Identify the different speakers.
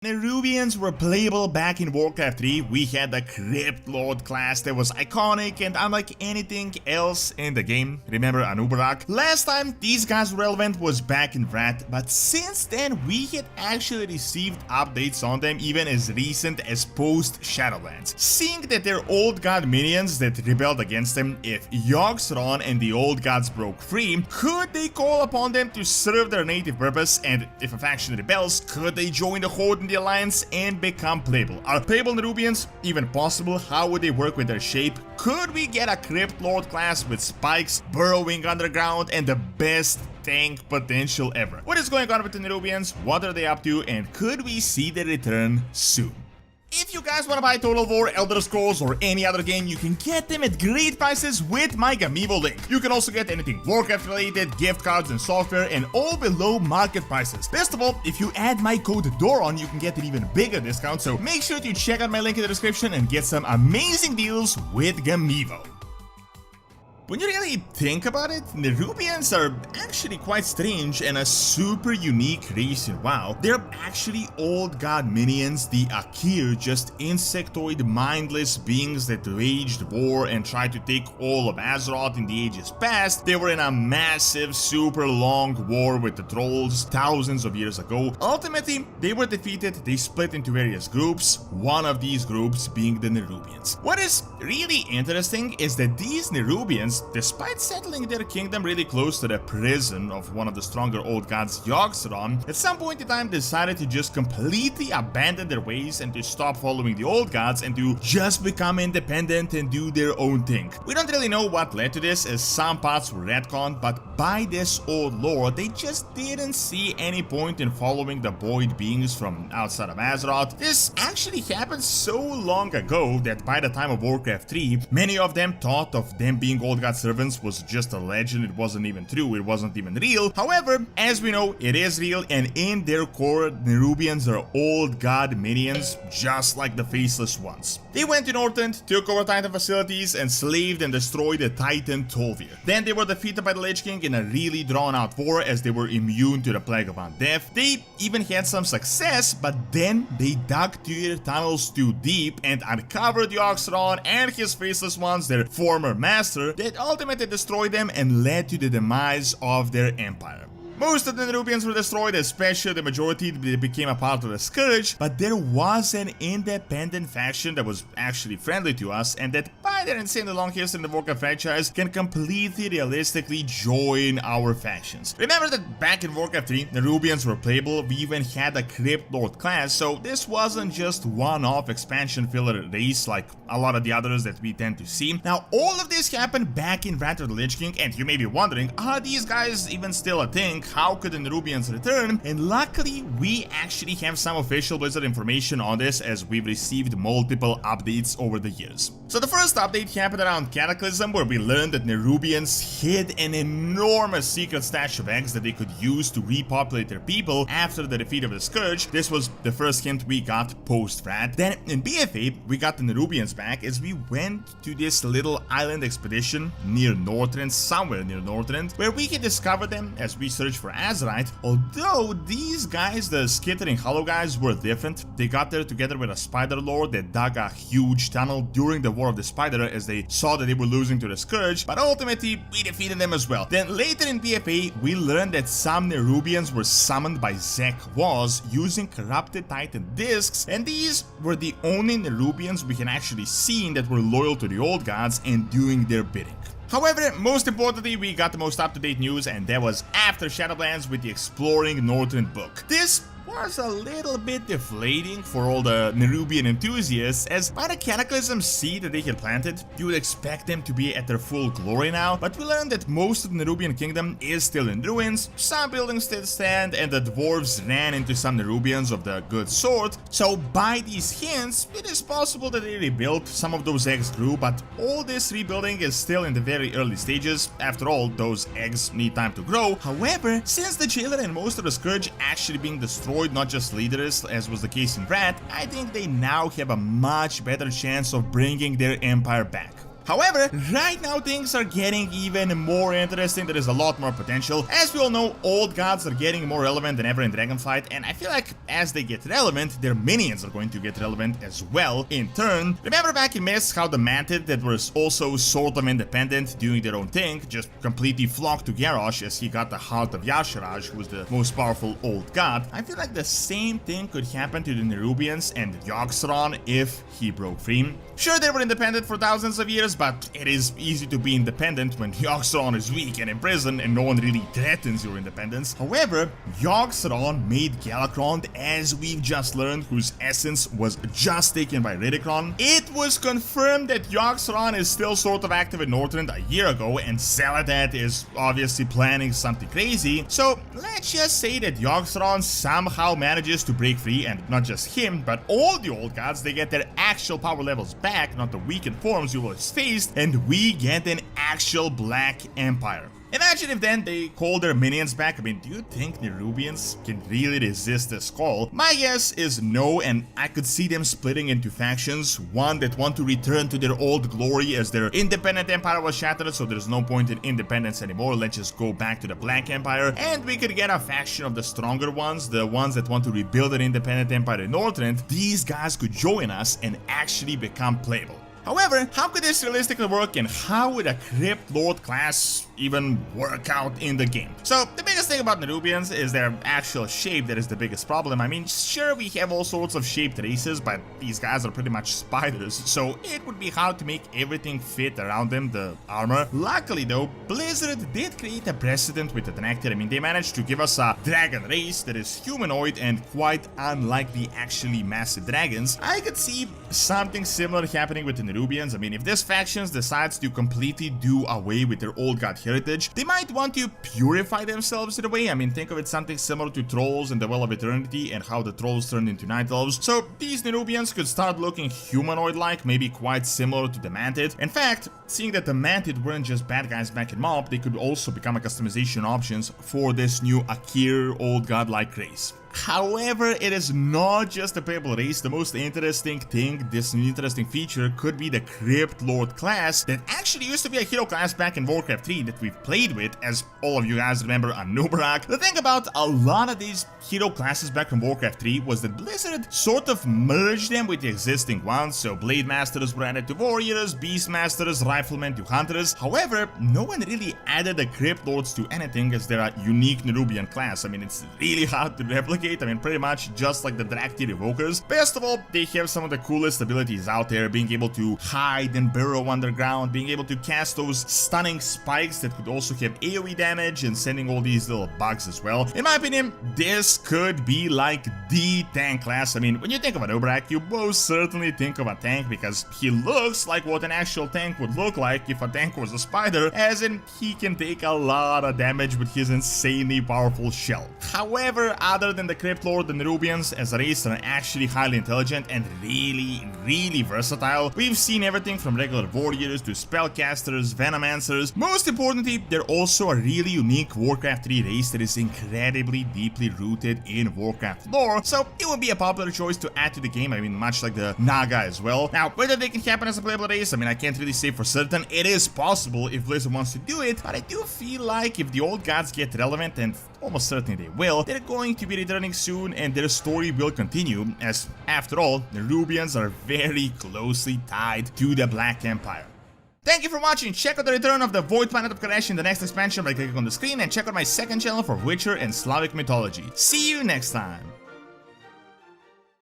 Speaker 1: Nerubians were playable back in Warcraft 3. We had the Crypt Lord class that was iconic and unlike anything else in the game. Remember Anub'arak? Last time these guys were relevant was back in Wrath, but since then we had actually received updates on them even as recent as post Shadowlands. Seeing that their old god minions that rebelled against them, if Yogg-Saron and the old gods broke free, could they call upon them to serve their native purpose? And if a faction rebels, could they join the Horde in the Alliance and become playable? Are playable Nerubians even possible? How would they work with their shape? Could we get a Crypt Lord class with spikes, burrowing underground, and the best tank potential ever? What is going on with the Nerubians? What are they up to? And could we see their return soon? If you guys want to buy Total War, Elder Scrolls, or any other game, you can get them at great prices with my Gamivo link. You can also get anything Warcraft related, gift cards and software, and all below market prices. Best of all, if you add my code DORON, you can get an even bigger discount, so make sure to check out my link in the description and get some amazing deals with Gamivo. When you really think about it, Nerubians are actually quite strange and a super unique race in WoW. They're actually old god minions, the Akir, just insectoid, mindless beings that waged war and tried to take all of Azeroth in the ages past. They were in a massive, super long war with the trolls thousands of years ago. Ultimately, they were defeated, they split into various groups, one of these groups being the Nerubians. What is really interesting is that these Nerubians, despite settling their kingdom really close to the prison of one of the stronger old gods, Yogg-Saron, at some point in time decided to just completely abandon their ways and to stop following the old gods and to just become independent and do their own thing. We don't really know what led to this, as some parts were retconned, but by this old lore, they just didn't see any point in following the void beings from outside of Azeroth. This actually happened so long ago that by the time of Warcraft 3, many of them thought of them being old god servants was just a legend. It wasn't even true, it wasn't even real. However, as we know, it is real, and in their core, Nerubians are old god minions, just like the Faceless Ones. They went to Northrend, took over Titan facilities, enslaved and destroyed the Titan Tol'vir. Then they were defeated by the Lich King in a really drawn out war, as they were immune to the plague of undeath. They even had some success, but then they dug their tunnels too deep and uncovered Yogg-Saron and his Faceless Ones, their former master, that ultimately destroyed them and led to the demise of their empire. Most of the Nerubians were destroyed, especially the majority that became a part of the Scourge, but there was an independent faction that was actually friendly to us and that, by their insanely long history in the Warcraft franchise, can completely realistically join our factions. Remember that back in Warcraft 3, Nerubians were playable, we even had a Crypt Lord class, so this wasn't just one-off expansion filler race like a lot of the others that we tend to see. Now, all of this happened back in Wrath of the Lich King, and you may be wondering, are these guys even still a thing? How could the Nerubians return? And luckily, we actually have some official Blizzard information on this, as we've received multiple updates over the years. So the first update happened around Cataclysm, where we learned that Nerubians hid an enormous secret stash of eggs that they could use to repopulate their people after the defeat of the Scourge. This was the first hint we got post-Wrath. Then in BFA, we got the Nerubians back as we went to this little island expedition near Northrend, somewhere near Northrend, where we could discover them as we searched for Azerite. Although these guys, the skittering hollow guys, were different. They got there together with a spider lord that dug a huge tunnel during the War of the Spider, as they saw that they were losing to the Scourge, but ultimately we defeated them as well. Then later in BFA, we learned that some Nerubians were summoned by Zek Waz using corrupted Titan discs, and these were the only Nerubians we can actually see that were loyal to the old gods and doing their bidding. However, most importantly, we got the most up-to-date news, and that was after Shadowlands with the Exploring Northrend book. This was a little bit deflating for all the Nerubian enthusiasts, as by the Cataclysm seed that they had planted, you would expect them to be at their full glory now, but we learned that most of the Nerubian kingdom is still in ruins, some buildings still stand, and the dwarves ran into some Nerubians of the good sort. So by these hints, it is possible that they rebuilt, some of those eggs grew, but all this rebuilding is still in the very early stages. After all, those eggs need time to grow. However, since the Jailer and most of the Scourge actually being destroyed, not just leaders, as was the case in Wrath, I think they now have a much better chance of bringing their empire back. However, right now things are getting even more interesting. There is a lot more potential. As we all know, old gods are getting more relevant than ever in Dragonflight, and I feel like as they get relevant, their minions are going to get relevant as well in turn. Remember back in Mist how the Mantid that was also sort of independent, doing their own thing, just completely flocked to Garrosh as he got the heart of Y'Shaarj, who was the most powerful old god. I feel like the same thing could happen to the Nerubians and Yogg-Saron if he broke free. Sure, they were independent for thousands of years, but it is easy to be independent when Yogg-Saron is weak and in prison and no one really threatens your independence. However, Yogg-Saron made Galakrond, as we've just learned, whose essence was just taken by Ridicron. It was confirmed that Yogg-Saron is still sort of active in Northrend a year ago, and Xal'atath is obviously planning something crazy. So let's just say that Yogg-Saron somehow manages to break free, and not just him, but all the old gods, they get their actual power levels back, not the weakened forms you always faced, and we get an actual Black Empire. Imagine if then they call their minions back. I mean, do you think Nerubians can really resist this call? My guess is no, and I could see them splitting into factions. One that want to return to their old glory as their independent empire was shattered, so there's no point in independence anymore. Let's just go back to the Black Empire. And we could get a faction of the stronger ones, the ones that want to rebuild an independent empire in Northrend. These guys could join us and actually become playable. However, how could this realistically work, and how would a Crypt Lord class even work out in the game? So the biggest thing about Nerubians is their actual shape that is the biggest problem. I mean, sure, we have all sorts of shaped races, but these guys are pretty much spiders, so it would be hard to make everything fit around them, the armor. Luckily though, Blizzard did create a precedent with the Draktyr. I mean, they managed to give us a dragon race that is humanoid and quite unlike the actually massive dragons. I could see something similar happening with the Nerubians. I mean, if this faction decides to completely do away with their old god heritage, they might want to purify themselves in a way. I mean, think of it something similar to trolls in the Well of Eternity and how the trolls turned into night elves. So these Nerubians could start looking humanoid-like, maybe quite similar to the Mantid. In fact, seeing that the Mantid weren't just bad guys back in Mob, they could also become a customization options for this new Akir old god-like race. However, it is not just a playable race. The most interesting thing, this interesting feature, could be the Crypt Lord class that actually used to be a hero class back in Warcraft 3 that we've played with, as all of you guys remember Anub'arak. The thing about a lot of these hero classes back from Warcraft 3 was that Blizzard sort of merged them with the existing ones, so Blade Masters were added to Warriors, Beast Masters, Riflemen to Hunters. However, no one really added the Crypt Lords to anything as they're a unique Nerubian class. I mean, it's really hard to replicate. I mean, pretty much just like the Draktyr Evokers. Best of all, they have some of the coolest abilities out there, being able to hide and burrow underground, being able to cast those stunning spikes that could also have AoE damage, and sending all these little bugs as well. In my opinion, this could be like the tank class. I mean, when you think of Anub'arak, you most certainly think of a tank because he looks like what an actual tank would look like if a tank was a spider, as in he can take a lot of damage with his insanely powerful shell. However, other than the Crypt Lord, the Nerubians as a race are actually highly intelligent and really versatile. We've seen everything from regular warriors to spellcasters, venomancers. Most importantly, they're also a really unique Warcraft 3 race that is incredibly deeply rooted in Warcraft lore, so it would be a popular choice to add to the game. I mean, much like the Naga as well. Now, whether they can happen as a playable race, I mean, I can't really say for certain. It is possible if Blizzard wants to do it, but I do feel like if the old gods get relevant, and almost certainly they will, they're going to be returning soon and their story will continue, as after all, the Nerubians are very closely tied to the Black Empire. Thank you for watching. Check out the return of the Void Planet of Karesh in the next expansion by clicking on the screen, and check out my second channel for Witcher and Slavic mythology. See you next time!